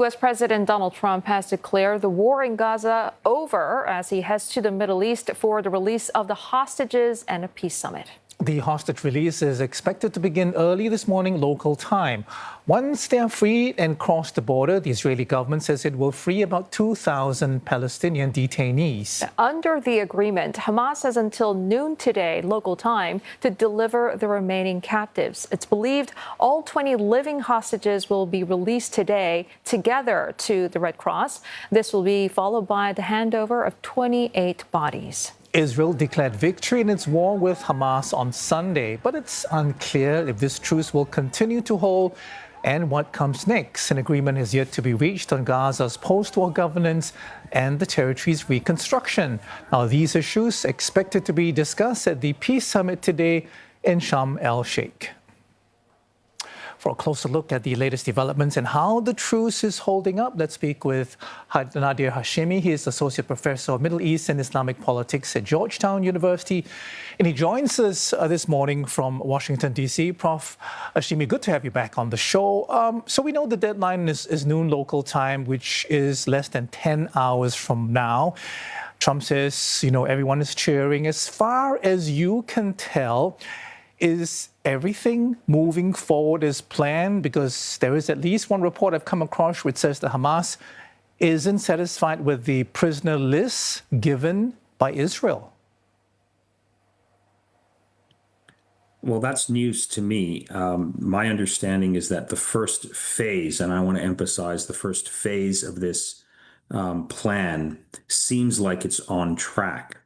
U.S. President Donald Trump has declared the war in Gaza over as he heads to the Middle East for the release of the hostages and a peace summit. The hostage release is expected to begin early this morning local time. Once they are freed and cross the border, the Israeli government says it will free about 2,000 Palestinian detainees. Under the agreement, Hamas has until noon today local time to deliver the remaining captives. It's believed all 20 living hostages will be released today together to the Red Cross. This will be followed by the handover of 28 bodies. Israel declared victory in its war with Hamas on Sunday, but it's unclear if this truce will continue to hold and what comes next. An agreement has yet to be reached on Gaza's post-war governance and the territory's reconstruction. Now, these issues expected to be discussed at the peace summit today in Sharm el-Sheikh. For a closer look at the latest developments and how the truce is holding up, let's speak with Nader Hashemi. He is Associate Professor of Middle East and Islamic Politics at Georgetown University. And he joins us this morning from Washington, D.C. Prof. Hashemi, good to have you back on the show. So we know the deadline is noon local time, which is less than 10 hours from now. Trump says, everyone is cheering. As far as you can tell, is everything moving forward as planned? Because there is at least one report I've come across which says that Hamas isn't satisfied with the prisoner list given by Israel. Well, that's news to me. My understanding is that the first phase, and I want to emphasize the first phase of this plan, seems like it's on track.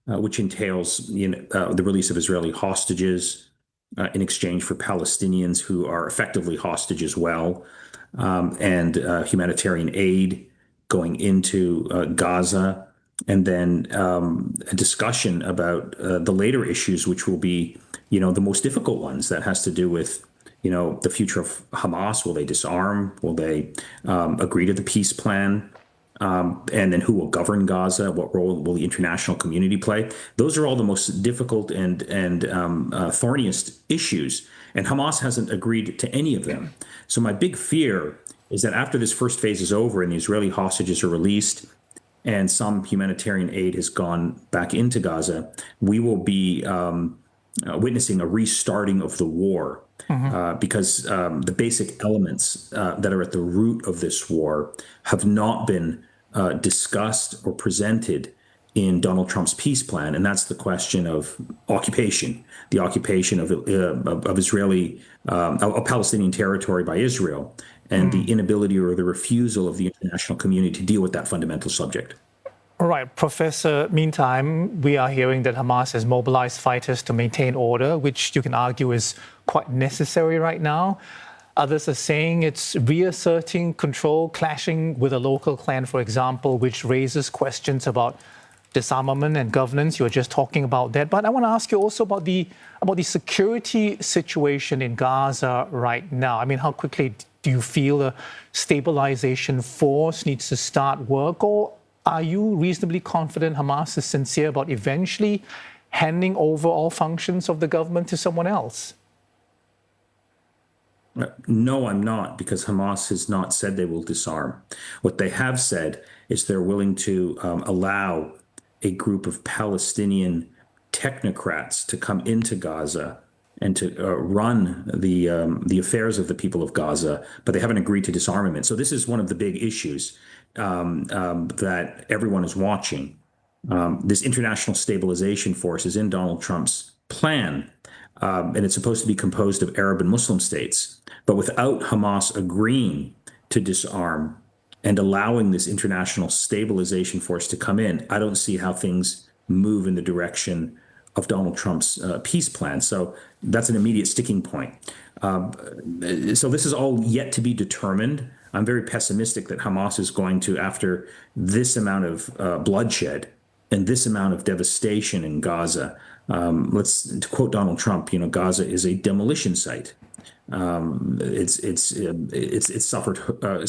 Which entails the release of Israeli hostages in exchange for Palestinians who are effectively hostage as well, and humanitarian aid going into Gaza, and then a discussion about the later issues, which will be, the most difficult ones. That has to do with, the future of Hamas. Will they disarm? Will they agree to the peace plan? And then who will govern Gaza? What role will the international community play? Those are all the most difficult and thorniest issues. And Hamas hasn't agreed to any of them. So my big fear is that after this first phase is over and the Israeli hostages are released and some humanitarian aid has gone back into Gaza, we will be witnessing a restarting of the war. Because the basic elements that are at the root of this war have not been discussed or presented in Donald Trump's peace plan, and that's the question of occupation, the occupation of Israeli, of Palestinian territory by Israel, and the inability or the refusal of the international community to deal with that fundamental subject. All right, Professor, meantime, we are hearing that Hamas has mobilized fighters to maintain order, which you can argue is quite necessary right now. Others are saying it's reasserting control, clashing with a local clan, for example, which raises questions about disarmament and governance. You were just talking about that. But I want to ask you also about the security situation in Gaza right now. I mean, how quickly do you feel a stabilization force needs to start work? Or are you reasonably confident Hamas is sincere about eventually handing over all functions of the government to someone else? No, I'm not, because Hamas has not said they will disarm. What they have said is they're willing to allow a group of Palestinian technocrats to come into Gaza and to run the affairs of the people of Gaza, but they haven't agreed to disarmament. So this is one of the big issues that everyone is watching. This international stabilization force is in Donald Trump's plan, and it's supposed to be composed of Arab and Muslim states. But without Hamas agreeing to disarm and allowing this international stabilization force to come in, I don't see how things move in the direction of Donald Trump's peace plan. So that's an immediate sticking point. So this is all yet to be determined. I'm very pessimistic that Hamas is going to, after this amount of bloodshed and this amount of devastation in Gaza, to quote Donald Trump, Gaza is a demolition site. It's suffered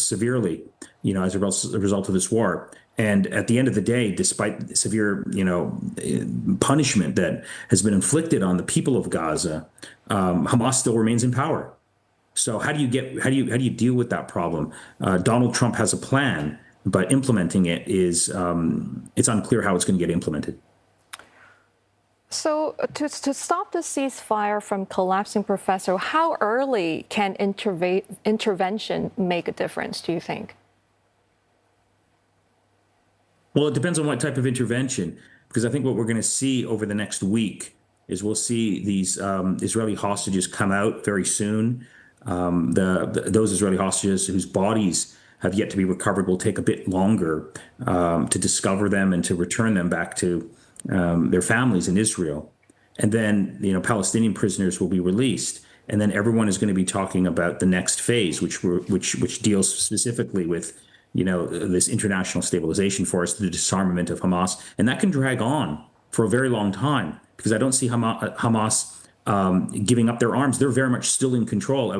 severely, as a result of this war. And at the end of the day, despite severe, punishment that has been inflicted on the people of Gaza, Hamas still remains in power. So how do you deal with that problem? Donald Trump has a plan, but implementing it is it's unclear how it's going to get implemented. So to stop the ceasefire from collapsing, Professor, how early can intervention make a difference, do you think? Well, it depends on what type of intervention, because I think what we're going to see over the next week is we'll see these Israeli hostages come out very soon. Those Israeli hostages whose bodies have yet to be recovered will take a bit longer to discover them and to return them back to their families in Israel. And then, Palestinian prisoners will be released. And then everyone is going to be talking about the next phase, which deals specifically with, this international stabilization force, the disarmament of Hamas. And that can drag on for a very long time because I don't see Hamas giving up their arms. They're very much still in control.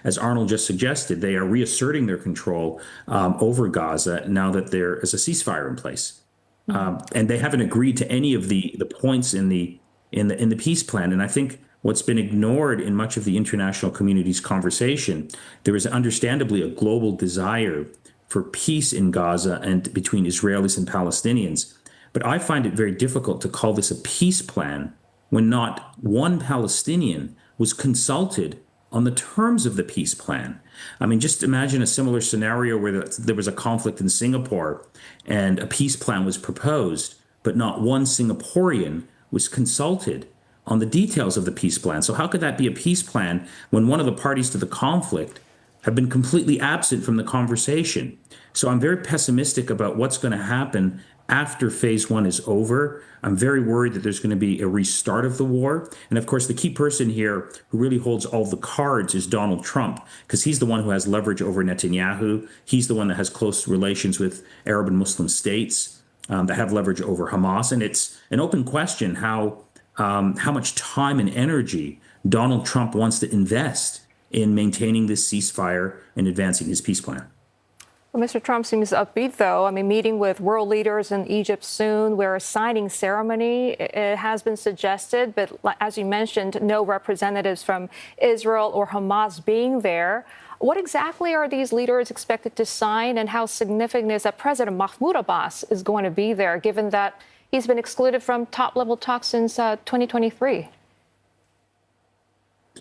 As Arnold just suggested, they are reasserting their control over Gaza now that there is a ceasefire in place. And they haven't agreed to any of the points in the peace plan. And I think what's been ignored in much of the international community's conversation, there is understandably a global desire for peace in Gaza and between Israelis and Palestinians. But I find it very difficult to call this a peace plan when not one Palestinian was consulted on the terms of the peace plan. I mean, just imagine a similar scenario where there was a conflict in Singapore and a peace plan was proposed, but not one Singaporean was consulted on the details of the peace plan. So how could that be a peace plan when one of the parties to the conflict have been completely absent from the conversation? So I'm very pessimistic about what's going to happen after phase one is over. I'm very worried that there's going to be a restart of the war. And of course, the key person here who really holds all the cards is Donald Trump, because he's the one who has leverage over Netanyahu. He's the one that has close relations with Arab and Muslim states that have leverage over Hamas. And it's an open question how much time and energy Donald Trump wants to invest in maintaining this ceasefire and advancing his peace plan. Well, Mr. Trump seems upbeat, though. I mean, meeting with world leaders in Egypt soon, where a signing ceremony it has been suggested. But as you mentioned, no representatives from Israel or Hamas being there. What exactly are these leaders expected to sign, and how significant is that President Mahmoud Abbas is going to be there, given that he's been excluded from top-level talks since 2023?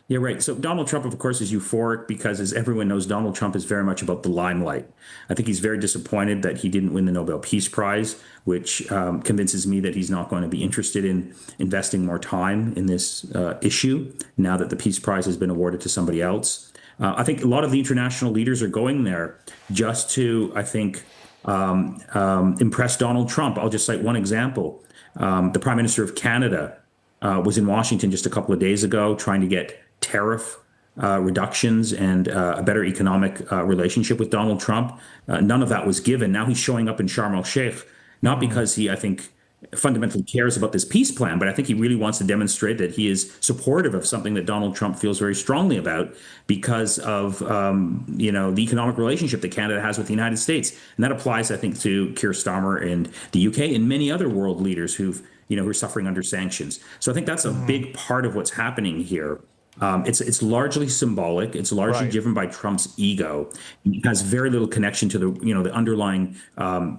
Yeah, right. So Donald Trump, of course, is euphoric because, as everyone knows, Donald Trump is very much about the limelight. I think he's very disappointed that he didn't win the Nobel Peace Prize, which convinces me that he's not going to be interested in investing more time in this issue now that the Peace Prize has been awarded to somebody else. I think a lot of the international leaders are going there just to, I think, impress Donald Trump. I'll just cite one example. The Prime Minister of Canada was in Washington just a couple of days ago trying to get tariff reductions and a better economic relationship with Donald Trump. None of that was given. Now he's showing up in Sharm el-Sheikh, not because he, I think, fundamentally cares about this peace plan, but I think he really wants to demonstrate that he is supportive of something that Donald Trump feels very strongly about because of, the economic relationship that Canada has with the United States. And that applies, I think, to Keir Starmer and the UK and many other world leaders who are suffering under sanctions. So I think that's a big part of what's happening here. It's largely symbolic. It's largely driven by Trump's ego. It has very little connection to the underlying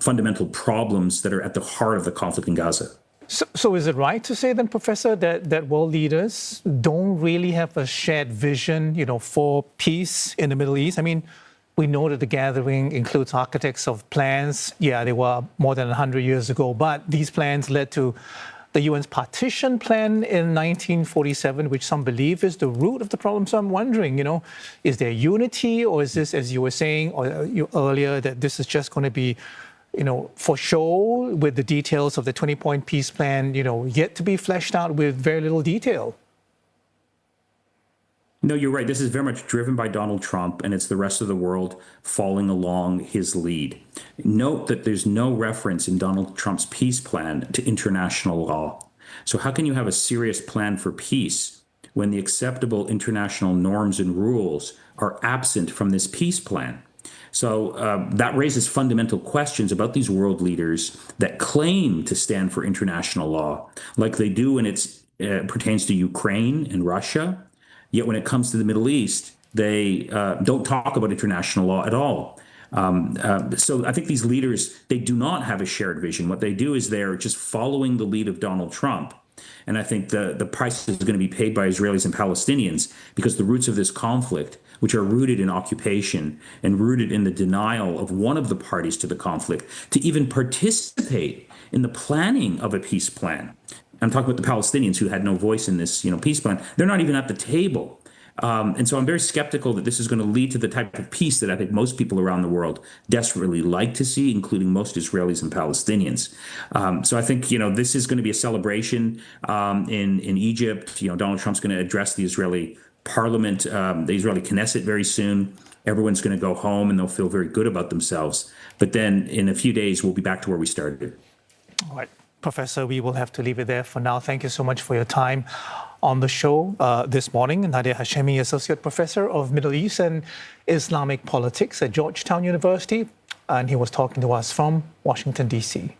fundamental problems that are at the heart of the conflict in Gaza. So is it right to say then, Professor, that world leaders don't really have a shared vision, for peace in the Middle East? I mean, we know that the gathering includes architects of plans. Yeah, they were more than 100 years ago, but these plans led to the UN's partition plan in 1947, which some believe is the root of the problem. So I'm wondering, is there unity, or is this, as you were saying earlier, that this is just going to be, for show, with the details of the 20-point peace plan, yet to be fleshed out with very little detail? No, you're right. This is very much driven by Donald Trump, and it's the rest of the world following along his lead. Note that there's no reference in Donald Trump's peace plan to international law. So how can you have a serious plan for peace when the acceptable international norms and rules are absent from this peace plan? So that raises fundamental questions about these world leaders that claim to stand for international law, like they do when it pertains to Ukraine and Russia. Yet when it comes to the Middle East, They don't talk about international law at all. So I think these leaders, they do not have a shared vision. What they do is they're just following the lead of Donald Trump. And I think the price is going to be paid by Israelis and Palestinians, because the roots of this conflict, which are rooted in occupation and rooted in the denial of one of the parties to the conflict to even participate in the planning of a peace plan. I'm talking about the Palestinians who had no voice in this, peace plan. They're not even at the table. And so I'm very skeptical that this is going to lead to the type of peace that I think most people around the world desperately like to see, including most Israelis and Palestinians. So I think, this is going to be a celebration in Egypt. Donald Trump's going to address the Israeli parliament, the Israeli Knesset very soon. Everyone's going to go home and they'll feel very good about themselves. But then in a few days, we'll be back to where we started. All right, Professor, we will have to leave it there for now. Thank you so much for your time on the show this morning. Nader Hashemi, Associate Professor of Middle East and Islamic Politics at Georgetown University, and he was talking to us from Washington, D.C.